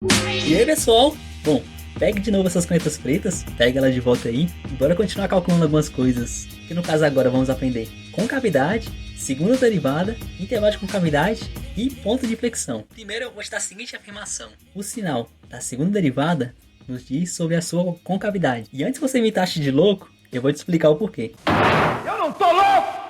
E aí, pessoal? Bom, pegue de novo essas canetas pretas, pegue ela de volta aí e bora continuar calculando algumas coisas. Que no caso agora vamos aprender concavidade, segunda derivada, intervalo de concavidade e ponto de flexão. Primeiro eu vou te dar a seguinte afirmação. O sinal da segunda derivada nos diz sobre a sua concavidade. E antes que você me taxe de louco, eu vou te explicar o porquê. Eu não tô louco!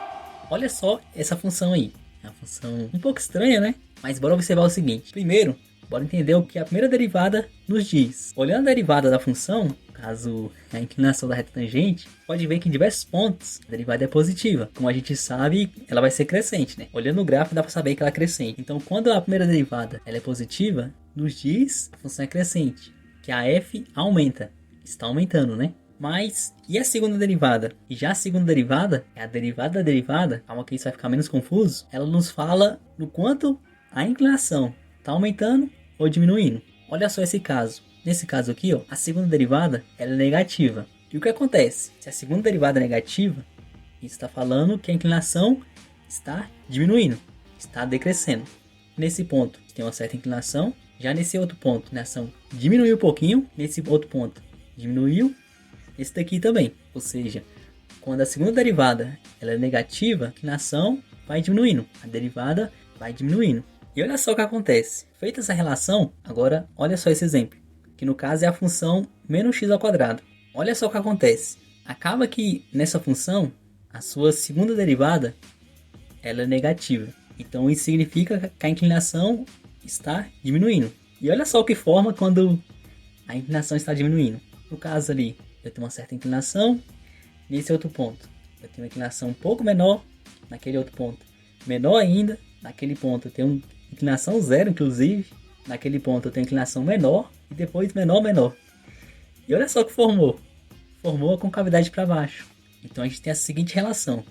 Olha só essa função aí. É uma função um pouco estranha, né? Mas bora observar o seguinte. Primeiro, bora entender o que a primeira derivada nos diz. Olhando a derivada da função, caso a inclinação da reta tangente, pode ver que em diversos pontos a derivada é positiva. Como a gente sabe, ela vai ser crescente, né? Olhando o gráfico dá para saber que ela é crescente. Então, quando a primeira derivada ela é positiva, nos diz que a função é crescente, que a f aumenta, está aumentando, né? Mas, e a segunda derivada? E já a segunda derivada, é a derivada da derivada, calma que isso vai ficar menos confuso, ela nos fala no quanto a inclinação está aumentando ou diminuindo. Olha só esse caso. Nesse caso aqui, ó, a segunda derivada ela é negativa. E o que acontece? Se a segunda derivada é negativa, isso está falando que a inclinação está diminuindo, está decrescendo. Nesse ponto tem uma certa inclinação, já nesse outro ponto a inclinação diminuiu um pouquinho, nesse outro ponto diminuiu, esse daqui também. Ou seja, quando a segunda derivada ela é negativa, a inclinação vai diminuindo, a derivada vai diminuindo. E olha só o que acontece. Feita essa relação, agora olha só esse exemplo, que no caso é a função menos x ao quadrado. Olha só o que acontece. Acaba que nessa função, a sua segunda derivada ela é negativa. Então isso significa que a inclinação está diminuindo. E olha só o que forma quando a inclinação está diminuindo. No caso ali, eu tenho uma certa inclinação. Nesse outro ponto, eu tenho uma inclinação um pouco menor. Naquele outro ponto, menor ainda. Naquele ponto eu tenho uma inclinação zero, inclusive. Naquele ponto eu tenho inclinação menor. E depois menor, menor. E olha só o que formou. Formou a concavidade para baixo. Então a gente tem a seguinte relação.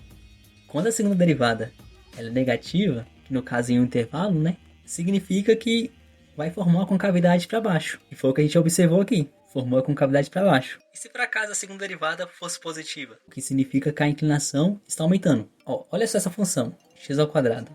Quando a segunda derivada ela é negativa, que no caso em um intervalo, né? Significa que vai formar uma concavidade para baixo. E foi o que a gente observou aqui. Formou a concavidade para baixo. E se por acaso a segunda derivada fosse positiva? O que significa que a inclinação está aumentando. Ó, olha só essa função. X ao quadrado.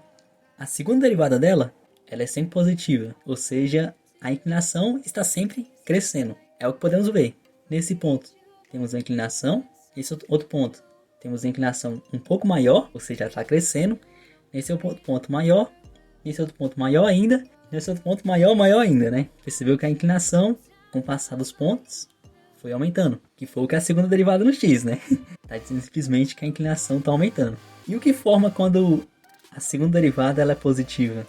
A segunda derivada dela, ela é sempre positiva. Ou seja, a inclinação está sempre crescendo. É o que podemos ver. Nesse ponto, temos a inclinação. Nesse outro ponto, temos a inclinação um pouco maior. Ou seja, ela está crescendo. Nesse outro ponto maior. Nesse outro ponto maior ainda. Nesse outro ponto maior ainda, né? Percebeu que a inclinação, com o passar dos pontos, foi aumentando. Que foi o que a segunda derivada nos diz, né? Está dizendo simplesmente que a inclinação está aumentando. E o que forma quando a segunda derivada ela é positiva?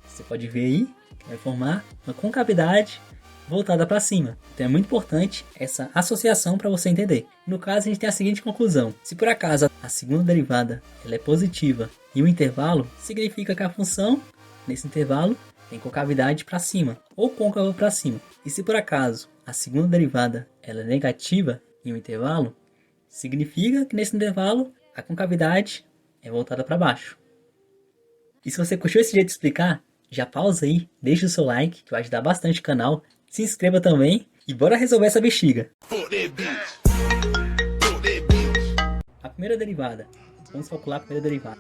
Você pode ver aí que vai formar uma concavidade voltada para cima. Então é muito importante essa associação para você entender. No caso, a gente tem a seguinte conclusão. Se por acaso a segunda derivada ela é positiva e o intervalo, significa que a função, nesse intervalo, tem concavidade para cima ou côncava para cima. E se por acaso a segunda derivada ela é negativa em um intervalo, significa que nesse intervalo a concavidade é voltada para baixo. E se você curtiu esse jeito de explicar, já pausa aí, deixa o seu like, que vai ajudar bastante o canal, se inscreva também e bora resolver essa bexiga. A primeira derivada, vamos calcular a primeira derivada.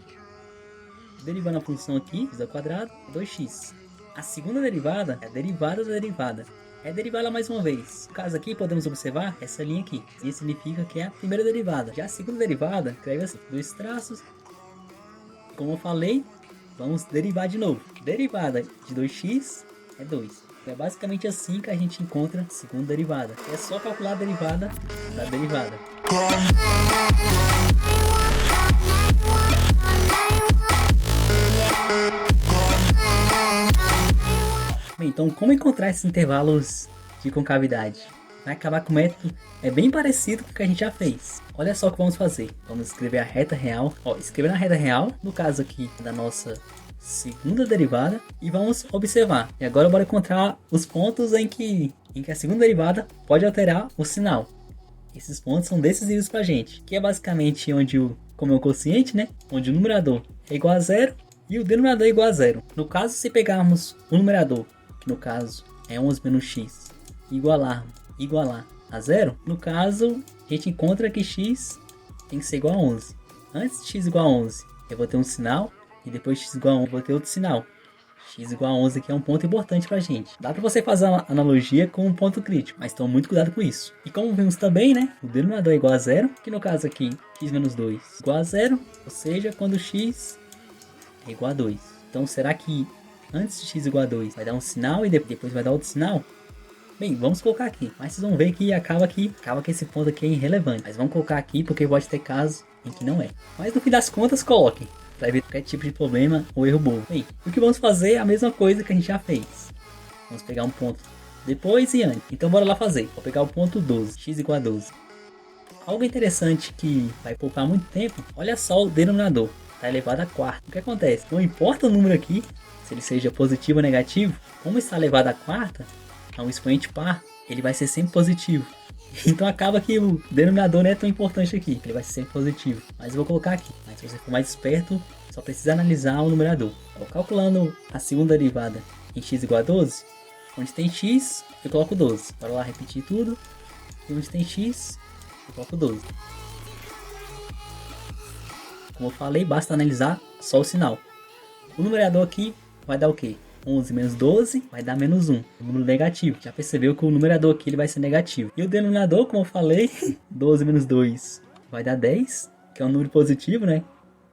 Derivando a função aqui, x ao quadrado, 2x. A segunda derivada é a derivada da derivada. É derivá-la mais uma vez. No caso aqui, podemos observar essa linha aqui. Isso significa que é a primeira derivada. Já a segunda derivada, escreve assim, dois traços. Como eu falei, vamos derivar de novo. Derivada de 2x é 2. Então é basicamente assim que a gente encontra a segunda derivada. É só calcular a derivada da derivada. Bem, então como encontrar esses intervalos de concavidade? Vai acabar com o método é bem parecido com o que a gente já fez. Olha só o que vamos fazer. Vamos escrever a reta real. Ó, escrever na reta real, no caso aqui da nossa segunda derivada, e vamos observar. E agora bora encontrar os pontos em que a segunda derivada pode alterar o sinal. Esses pontos são decisivos pra gente, que é basicamente onde como é o quociente, né? Onde o numerador é igual a zero e o denominador é igual a zero. No caso, se pegarmos o numerador, que no caso é 11 menos x, igualar a zero, no caso, a gente encontra que x tem que ser igual a 11. Antes de x igual a 11, eu vou ter um sinal, e depois de x igual a 1, eu vou ter outro sinal. x igual a 11 aqui é um ponto importante pra gente. Dá pra você fazer uma analogia com um ponto crítico, mas tome muito cuidado com isso. E como vimos também, né, o denominador é igual a zero, que no caso aqui, x menos 2 igual a zero, ou seja, quando x é igual a 2. Então será que antes de x igual a 2 vai dar um sinal e depois vai dar outro sinal? Bem, vamos colocar aqui, mas vocês vão ver que acaba que esse ponto aqui é irrelevante. Mas vamos colocar aqui porque pode ter caso em que não é. Mas no fim das contas, coloque, para evitar qualquer tipo de problema ou erro bobo. Bem, o que vamos fazer é a mesma coisa que a gente já fez. Vamos pegar um ponto depois e antes. Então bora lá fazer. Vou pegar o ponto 12, x igual a 12. Algo interessante que vai poupar muito tempo, olha só o denominador, está elevado a quarta. O que acontece? Não importa o número aqui, se ele seja positivo ou negativo, como está elevado a quarta, a um expoente par, ele vai ser sempre positivo. Então acaba que o denominador não é tão importante aqui, ele vai ser sempre positivo. Mas eu vou colocar aqui. Mas se você for mais esperto, só precisa analisar o numerador. Calculando a segunda derivada em x igual a 12, onde tem x, eu coloco 12. Bora lá repetir tudo. E onde tem x, eu coloco 12. Como eu falei, basta analisar só o sinal. O numerador aqui vai dar o quê? 11 menos 12 vai dar menos 1, número negativo. Já percebeu que o numerador aqui ele vai ser negativo. E o denominador, como eu falei, 12 menos 2 vai dar 10, que é um número positivo, né?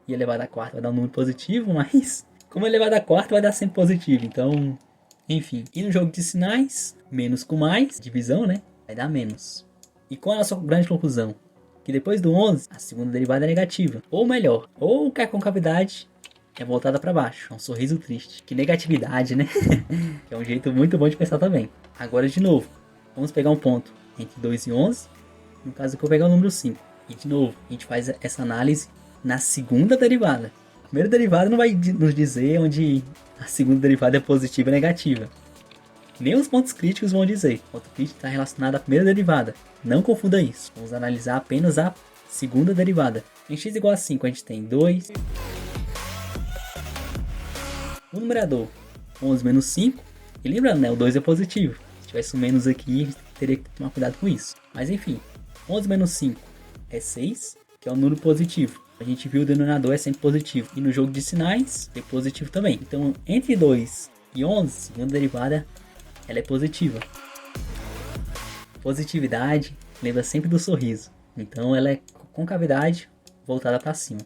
E elevado a quarta vai dar um número positivo, mas como elevado a quarta vai dar sempre positivo. Então, enfim. E no jogo de sinais, menos com mais, divisão, né? Vai dar menos. E qual é a nossa grande conclusão? Que depois do 11, a segunda derivada é negativa. Ou melhor, ou que a concavidade é voltada para baixo, é um sorriso triste. Que negatividade, né? Que é um jeito muito bom de pensar também. Agora de novo, vamos pegar um ponto entre 2 e 11. No caso aqui eu vou pegar o número 5. E de novo, a gente faz essa análise na segunda derivada. A primeira derivada não vai nos dizer onde a segunda derivada é positiva ou negativa. Nem os pontos críticos vão dizer. O ponto crítico está relacionado à primeira derivada. Não confunda isso. Vamos analisar apenas a segunda derivada. Em x igual a 5 a gente tem 2... O numerador, 11 menos 5, e lembrando, né, o 2 é positivo. Se tivesse um menos aqui, a gente teria que tomar cuidado com isso. Mas enfim, 11 menos 5 é 6, que é um número positivo. A gente viu o denominador é sempre positivo. E no jogo de sinais, é positivo também. Então, entre 2 e 11, segunda derivada, ela é positiva. Positividade lembra sempre do sorriso. Então, ela é concavidade voltada para cima.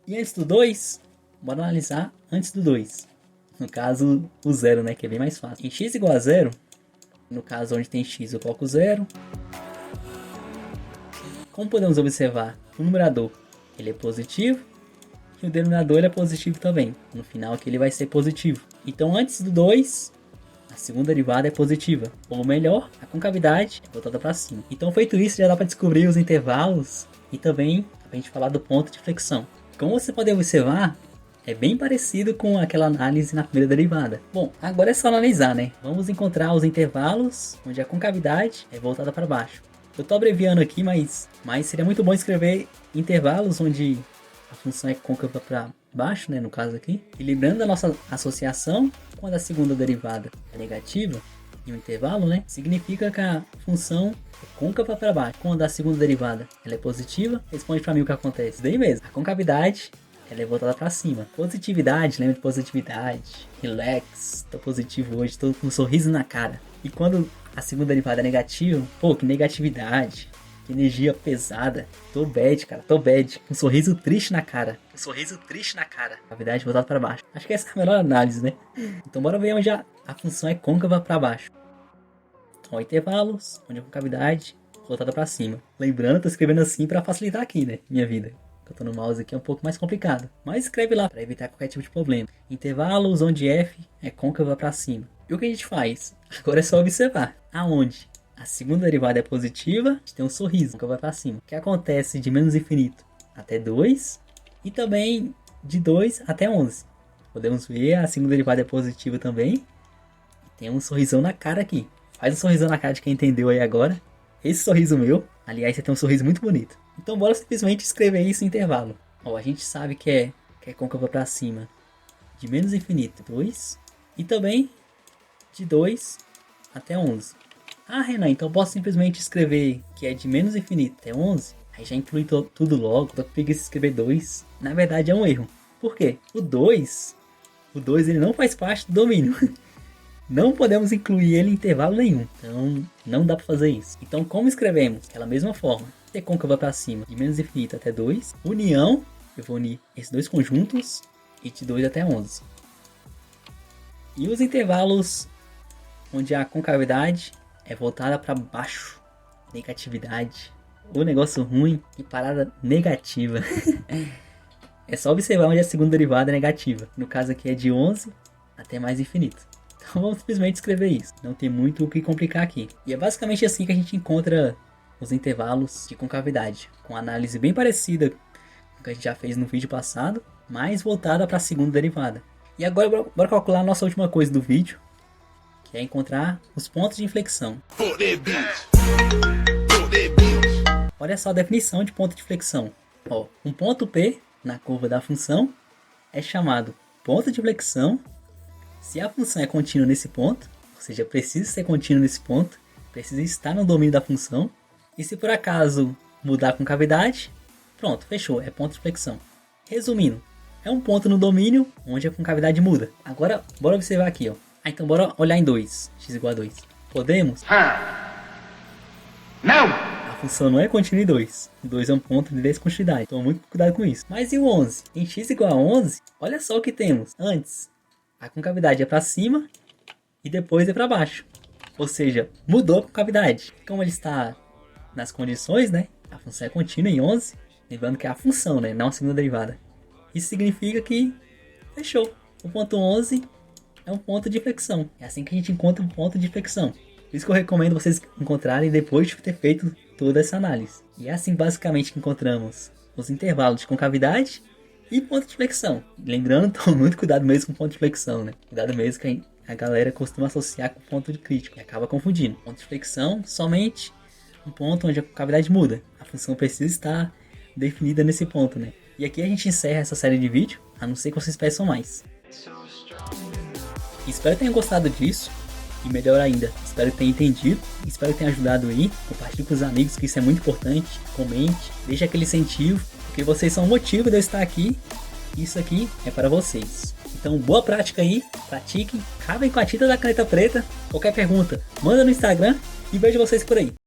E antes do 2, bora analisar antes do 2. No caso, o 0, né? Que é bem mais fácil. Em x igual a 0, no caso onde tem x eu coloco 0. Como podemos observar, o numerador ele é positivo e o denominador ele é positivo também. No final aqui ele vai ser positivo. Então antes do 2, a segunda derivada é positiva. Ou melhor, a concavidade é voltada para cima. Então feito isso, já dá para descobrir os intervalos e também a gente falar do ponto de flexão. Como você pode observar, é bem parecido com aquela análise na primeira derivada. Bom, agora é só analisar, né? Vamos encontrar os intervalos onde a concavidade é voltada para baixo. Eu estou abreviando aqui, mas seria muito bom escrever intervalos onde a função é côncava para baixo, né? No caso aqui. E lembrando da nossa associação, quando a segunda derivada é negativa, em um intervalo, né? Significa que a função é côncava para baixo. Quando a segunda derivada ela é positiva, responde para mim o que acontece. Daí mesmo, a concavidade ela é voltada para cima. Positividade, lembra de positividade. Relax, tô positivo hoje, tô com um sorriso na cara. E quando a segunda derivada é negativa, pô, que negatividade, que energia pesada. Tô bad, cara, tô bad. Com um sorriso triste na cara. Um sorriso triste na cara. Concavidade voltada para baixo. Acho que essa é a melhor análise, né? Então bora ver onde a função é côncava para baixo. Então, intervalos, onde a concavidade voltada para cima. Lembrando, tô escrevendo assim para facilitar aqui, né? Minha vida. Eu tô no mouse aqui é um pouco mais complicado. Mas escreve lá para evitar qualquer tipo de problema. Intervalos onde f é côncava para cima. E o que a gente faz? Agora é só observar. Aonde a segunda derivada é positiva, a gente tem um sorriso, côncava para cima. O que acontece de menos infinito até 2 e também de 2 até 11. Podemos ver, a segunda derivada é positiva também. E tem um sorrisão na cara aqui. Faz um sorrisão na cara de quem entendeu aí agora. Esse sorriso meu, aliás, você tem um sorriso muito bonito. Então bora simplesmente escrever isso em intervalo. Ó, a gente sabe que é côncava para cima de menos infinito 2 e também de 2 até 11. Ah, Renan, então eu posso simplesmente escrever que é de menos infinito até 11? Aí já inclui tudo logo, tô com preguiça de escrever 2. Na verdade é um erro. Por quê? O 2 O 2 ele não faz parte do domínio. Não podemos incluir ele em intervalo nenhum. Então não dá para fazer isso. Então como escrevemos? Daquela mesma forma. T côncava para cima de menos infinito até 2. União. Eu vou unir esses dois conjuntos. E de 2 até 11. E os intervalos onde a concavidade é voltada para baixo. Negatividade. O negócio ruim e parada negativa. É só observar onde a segunda derivada é negativa. No caso aqui é de 11 até mais infinito. Então vamos simplesmente escrever isso. Não tem muito o que complicar aqui. E é basicamente assim que a gente encontra os intervalos de concavidade. Com análise bem parecida com o que a gente já fez no vídeo passado, mas voltada para a segunda derivada. E agora bora calcular a nossa última coisa do vídeo, que é encontrar os pontos de inflexão. Olha só a definição de ponto de inflexão. Ó, um ponto P na curva da função é chamado ponto de inflexão se a função é contínua nesse ponto, ou seja, precisa ser contínua nesse ponto, precisa estar no domínio da função, e se por acaso mudar a concavidade, pronto, fechou, é ponto de inflexão. Resumindo, é um ponto no domínio onde a concavidade muda. Agora, bora observar aqui, ó. Então bora olhar em 2, x igual a 2. Podemos? Não! A função não é contínua em 2. 2 é um ponto de descontinuidade. Toma muito cuidado com isso. Mas e o 11? Em x igual a 11, olha só o que temos. Antes, a concavidade é para cima e depois é para baixo. Ou seja, mudou a concavidade. Como ele está nas condições, né? A função é contínua em 11. Lembrando que é a função, né? Não a segunda derivada. Isso significa que fechou. O ponto 11 é um ponto de inflexão. É assim que a gente encontra um ponto de inflexão. Por isso que eu recomendo vocês encontrarem depois de ter feito toda essa análise. E é assim basicamente que encontramos os intervalos de concavidade e ponto de inflexão. Lembrando, tome muito cuidado mesmo com ponto de inflexão, né? Cuidado mesmo que a galera costuma associar com ponto de crítico e acaba confundindo. Ponto de inflexão, somente um ponto onde a concavidade muda. A função precisa estar definida nesse ponto, né? E aqui a gente encerra essa série de vídeo, a não ser que vocês peçam mais. Espero que tenham gostado disso. E melhor ainda, espero que tenha entendido, espero que tenha ajudado aí, compartilhe com os amigos que isso é muito importante, comente, deixe aquele incentivo, porque vocês são o motivo de eu estar aqui, e isso aqui é para vocês. Então boa prática aí, pratiquem, acabem com a tinta da caneta preta, qualquer pergunta, manda no Instagram e vejo vocês por aí.